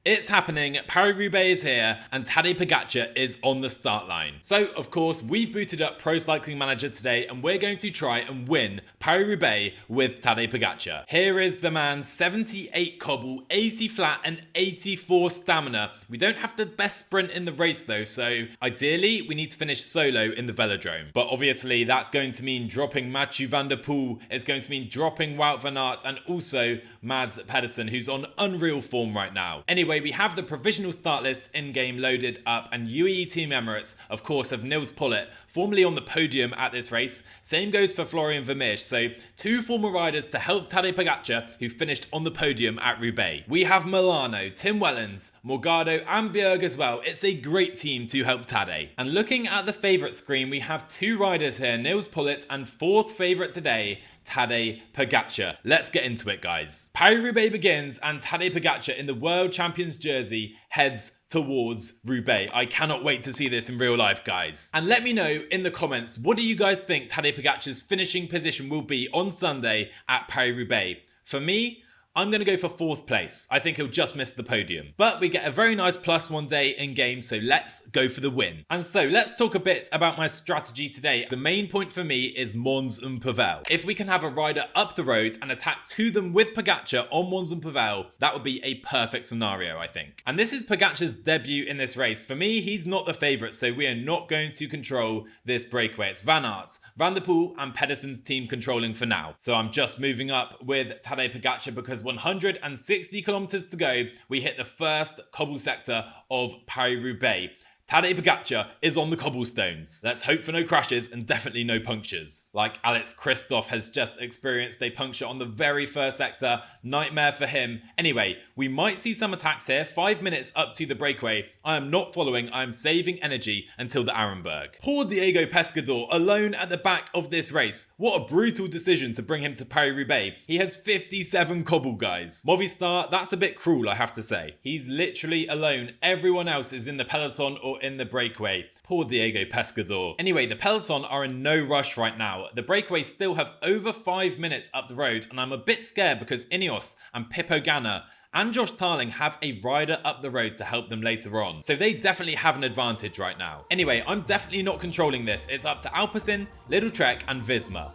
It's happening, Paris-Roubaix is here, and Tadej Pogacar is on the start line. So, of course, we've booted up Pro Cycling Manager today, and we're going to try and win Paris-Roubaix with Tadej Pogacar. Here is the man, 78 cobble, 80 flat, and 84 stamina. We don't have the best sprint in the race though, so ideally, we need to finish solo in the Velodrome. But obviously, that's going to mean dropping Mathieu van der Poel, it's going to mean dropping Wout Van Aert, and also Mads Pedersen, who's on unreal form right now. Anyway, we have the provisional start list in-game loaded up, and UAE-Team Emirates, of course, have Nils Pollitt, formerly on the podium at this race. Same goes for Florian Vermeersch, so two former riders to help Tadej Pogacar, who finished on the podium at Roubaix. We have Milano, Tim Wellens, Morgado and Bjerg as well. It's a great team to help Tadej. And looking at the favourite screen, we have two riders here, Nils Pollitt and fourth favourite today, Tadej Pogacar. Let's get into it, guys. Paris-Roubaix begins, and Tadej Pogacar in the World Champion's jersey heads towards Roubaix. I cannot wait to see this in real life, guys. And let me know in the comments, what do you guys think Tadej Pogacar's finishing position will be on Sunday at Paris-Roubaix? For me, I'm going to go for fourth place. I think he'll just miss the podium. But we get a very nice +1 day in game, so let's go for the win. And so let's talk a bit about my strategy today. The main point for me is Mons and Poel. If we can have a rider up the road and attack to them with Pogacar on Mons and Poel, that would be a perfect scenario, I think. And this is Pogacar's debut in this race. For me, he's not the favourite, so we are not going to control this breakaway. It's Van Aert, Van der Poel and Pedersen's team controlling for now. So I'm just moving up with Tadej Pogacar because 160 kilometers to go, we hit the first cobble sector of Paris-Roubaix. Tadej Pogacar is on the cobblestones. Let's hope for no crashes and definitely no punctures. Like Alex Kristoff has just experienced a puncture on the very first sector. Nightmare for him. Anyway, we might see some attacks here. 5 minutes up to the breakaway. I am not following. I am saving energy until the Arenberg. Poor Diego Pescador alone at the back of this race. What a brutal decision to bring him to Paris-Roubaix. He has 57 cobble, guys. Movistar, that's a bit cruel, I have to say. He's literally alone. Everyone else is in the peloton or in the breakaway. Poor Diego Pescador. Anyway, the peloton are in no rush right now. The breakaways still have over 5 minutes up the road, and I'm a bit scared because Ineos and Pippo Ganna and Josh Tarling have a rider up the road to help them later on. So they definitely have an advantage right now. Anyway, I'm definitely not controlling this. It's up to Alpecin, Little Trek and Visma.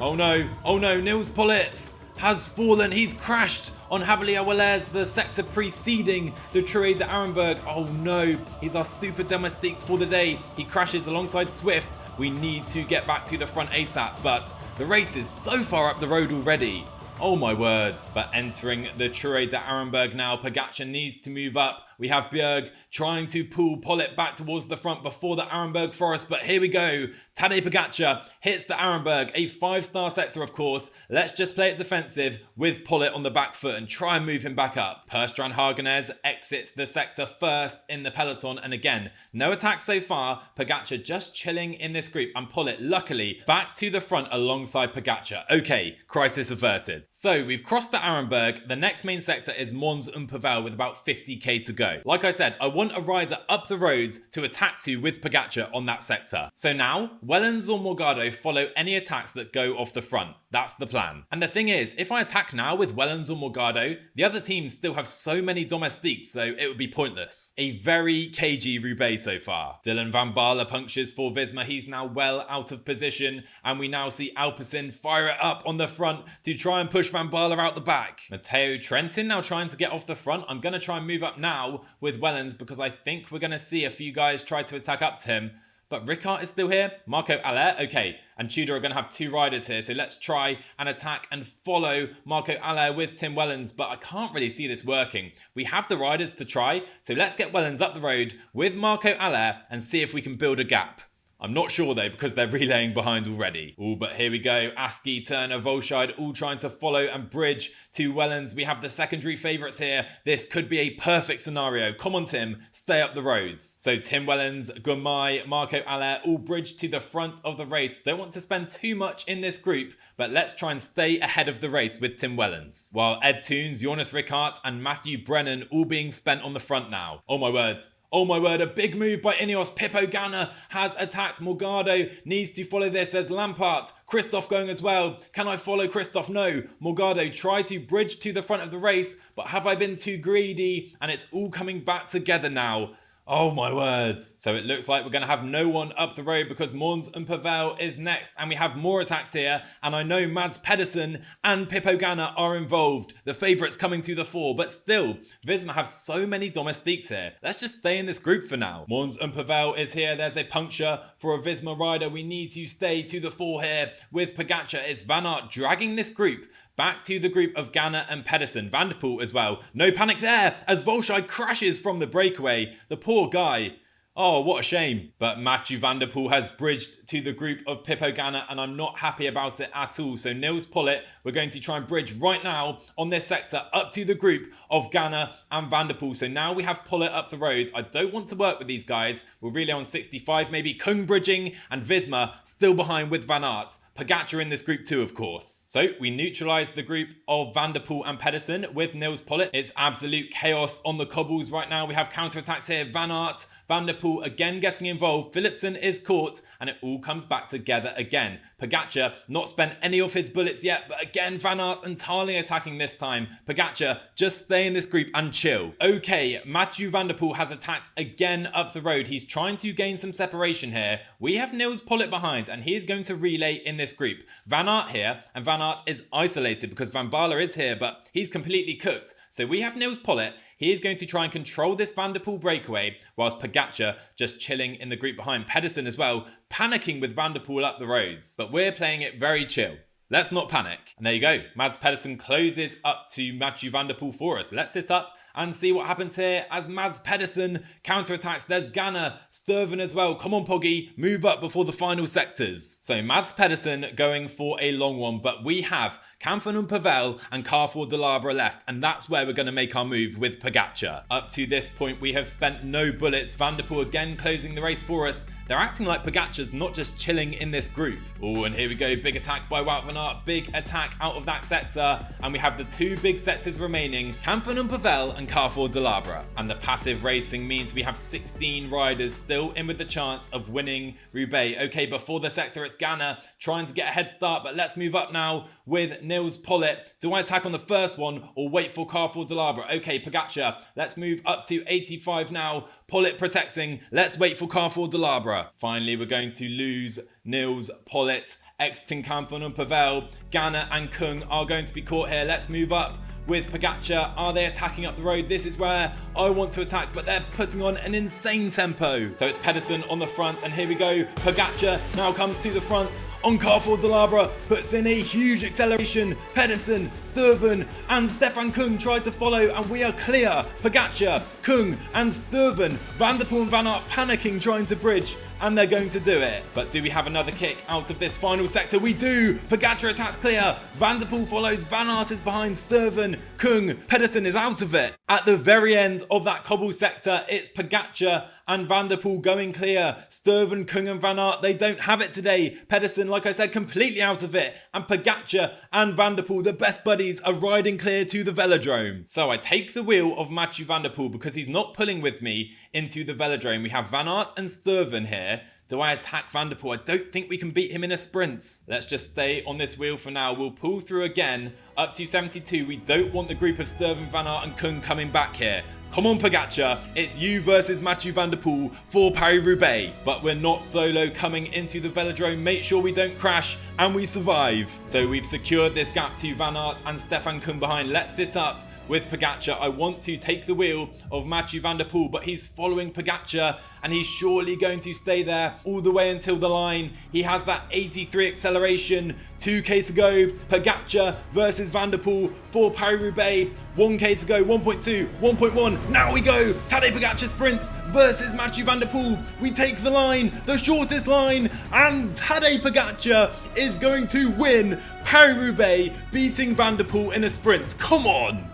Oh no, Nils Pollitt has fallen. He's crashed on Havelier-Wallers, the sector preceding the Tour de Arenberg. Oh no, he's our super domestique for the day. He crashes alongside Swift. We need to get back to the front ASAP, but the race is so far up the road already. Oh my words. But entering the Tour de Arenberg now, Pogacar needs to move up. We have Bjerg trying to pull Pollitt back towards the front before the Arenberg forest, but here we go. Tadej Pogacar hits the Arenberg, a 5-star sector of course. Let's just play it defensive with Pollitt on the back foot and try and move him back up. Per Strand Hagenes exits the sector first in the peloton, and again, no attack so far. Pogacar just chilling in this group, and Pollitt luckily back to the front alongside Pogacar. Okay, crisis averted. So we've crossed the Arenberg. The next main sector is Mons and Poel with about 50k to go. Like I said, I want a rider up the roads to attack to with Pogacar on that sector. So now, Wellens or Morgado follow any attacks that go off the front. That's the plan. And the thing is, if I attack now with Wellens or Morgado, the other teams still have so many domestiques, so it would be pointless. A very cagey Roubaix so far. Dylan van Baarle punctures for Visma. He's now well out of position, and we now see Alpecin fire it up on the front to try and push Van Baarle out the back. Matteo Trentin now trying to get off the front. I'm going to try and move up now with Wellens because I think we're going to see a few guys try to attack up to him. But Ricard is still here. Marco Aller, okay. And Tudor are going to have two riders here. So let's try and attack and follow Marco Aller with Tim Wellens. But I can't really see this working. We have the riders to try. So let's get Wellens up the road with Marco Aller and see if we can build a gap. I'm not sure though because they're relaying behind already. Oh, but here we go. Aski, Turner, Volscheid all trying to follow and bridge to Wellens. We have the secondary favourites here. This could be a perfect scenario. Come on, Tim. Stay up the roads. So Tim Wellens, Gumai, Marco Aller all bridge to the front of the race. Don't want to spend too much in this group, but let's try and stay ahead of the race with Tim Wellens. While Ed Toons, Jonas Ricard and Matthew Brennan all being spent on the front now. Oh my words. Oh my word, a big move by Ineos. Pippo Ganna has attacked. Morgado needs to follow this. There's Lampard, Christoph going as well. Can I follow Christoph? No. Morgado try to bridge to the front of the race, but have I been too greedy? And it's all coming back together now. Oh my words. So it looks like we're going to have no one up the road because Mons and Pavel is next, and we have more attacks here, and I know Mads Pedersen and Pippo Ganna are involved. The favourites coming to the fore, but still, Visma have so many domestiques here. Let's just stay in this group for now. Mons and Pavel is here. There's a puncture for a Visma rider. We need to stay to the fore here with Pogacar. It's Van Aert dragging this group back to the group of Ganna and Pedersen. Van der Poel as well. No panic there as Volshai crashes from the breakaway. The poor guy. Oh, what a shame. But Mathieu van der Poel has bridged to the group of Pippo Ganna, and I'm not happy about it at all. So Nils Pollitt, we're going to try and bridge right now on this sector up to the group of Ganna and van der Poel. So now we have Pollitt up the roads. I don't want to work with these guys. We're really on 65 maybe. Kung bridging and Visma still behind with Van Aert. Pogacar in this group too, of course. So we neutralised the group of Van der Poel and Pedersen with Nils Pollitt. It's absolute chaos on the cobbles right now. We have counter-attacks here. Van Aert, Van der Poel again getting involved. Philipsen is caught, and it all comes back together again. Pogacar not spent any of his bullets yet, but again Van Aert and Tarling attacking this time. Pogacar, just stay in this group and chill. Okay, Mathieu van der Poel has attacked again up the road. He's trying to gain some separation here. We have Nils Pollitt behind, and he is going to relay in this group. Van Aert here, and Van Aert is isolated because Van Baarle is here, but he's completely cooked. So we have Nils Pollitt. He is going to try and control this Van der Poel breakaway, whilst Pogacar just chilling in the group behind. Pedersen as well, panicking with Van der Poel up the roads. But we're playing it very chill. Let's not panic. And there you go. Mads Pedersen closes up to Mathieu van der Poel for us. Let's sit up and see what happens here as Mads Pedersen counterattacks. There's Ganna, Sturven as well. Come on, Poggy, move up before the final sectors. So Mads Pedersen going for a long one, but we have Camfin and Pavel and Carrefour de Labre left, and that's where we're going to make our move with Pogacar. Up to this point, we have spent no bullets. Van der Poel again closing the race for us. They're acting like Pogacar's not just chilling in this group. Oh, and here we go. Big attack by Wout Van Aert. Big attack out of that sector. And we have the two big sectors remaining. Camfin and Pavel and Carrefour de Labre. And the passive racing means we have 16 riders still in with the chance of winning Roubaix. Okay, before the sector, it's Ganna trying to get a head start, but let's move up now with Nils Pollitt. Do I attack on the first one or wait for Carrefour de Labre? Okay, Pogacar, let's move up to 85 now. Pollitt protecting. Let's wait for Carrefour de Labre. Finally, we're going to lose Nils Pollitt. Exiting Camfin and Pavel. Ganna and Kung are going to be caught here. Let's move up with Pogacar. Are they attacking up the road? This is where I want to attack, but they're putting on an insane tempo. So it's Pedersen on the front, and here we go. Pogacar now comes to the front on Carrefour de Labre, puts in a huge acceleration. Pedersen, Sturven and Stefan Kung try to follow, and we are clear. Pogacar, Kung and Sturven. Van der Poel and Van Aert panicking, trying to bridge, and they're going to do it. But do we have another kick out of this final sector? We do. Pogacar attacks clear. Van der Poel follows. Van Aert is behind Sturven. Kung. Pedersen is out of it. At the very end of that cobble sector, it's Pogacar and Van der Poel going clear. Sturven, Kung and Van Aert, they don't have it today. Pedersen, like I said, completely out of it. And Pogacar and Van der Poel, the best buddies, are riding clear to the Velodrome. So I take the wheel of Mathieu van der Poel because he's not pulling with me into the Velodrome. We have Van Aert and Sturven here. Do I attack Van der Poel? I don't think we can beat him in a sprint. Let's just stay on this wheel for now. We'll pull through again up to 72. We don't want the group of Sturven, Van Aert and Kung coming back here. Come on, Pogacar, it's you versus Mathieu van der Poel for Paris-Roubaix. But we're not solo coming into the Velodrome. Make sure we don't crash and we survive. So we've secured this gap to Van Aert and Stefan Kung behind. Let's sit up with Pogacar. I want to take the wheel of Mathieu van der Poel, but he's following Pogacar and he's surely going to stay there all the way until the line. He has that 83 acceleration. 2k to go. Pogacar versus van der Poel for Paris-Roubaix. 1k to go. 1.2, 1.1. Now we go. Tadej Pogacar sprints versus Mathieu van der Poel. We take the line, the shortest line, and Tadej Pogacar is going to win Paris-Roubaix, beating van der Poel in a sprint. Come on.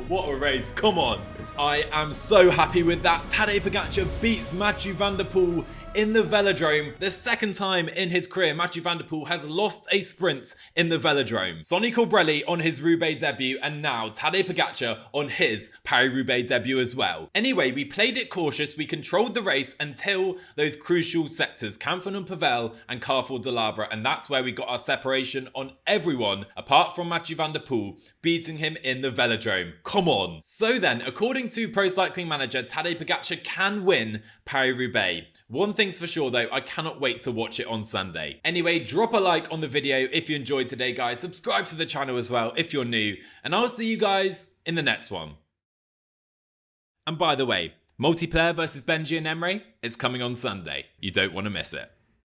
What a race, come on. I am so happy with that. Tadej Pogacar beats Mathieu van der Poel in the Velodrome. The second time in his career, Mathieu van der Poel has lost a sprint in the Velodrome. Sonny Colbrelli on his Roubaix debut, and now Tadej Pogacar on his Paris-Roubaix debut as well. Anyway, we played it cautious, we controlled the race until those crucial sectors, Canfin and Pavel and Carrefour de l'Arbre, and that's where we got our separation on everyone apart from Mathieu van der Poel, beating him in the Velodrome. Come on. So then, according to Pro Cycling Manager, Tadej Pogacar can win Paris-Roubaix. One thing's for sure though, I cannot wait to watch it on Sunday. Anyway, drop a like on the video if you enjoyed today, guys. Subscribe to the channel as well if you're new, and I'll see you guys in the next one. And by the way, multiplayer versus Benji and Emre is coming on Sunday. You don't want to miss it.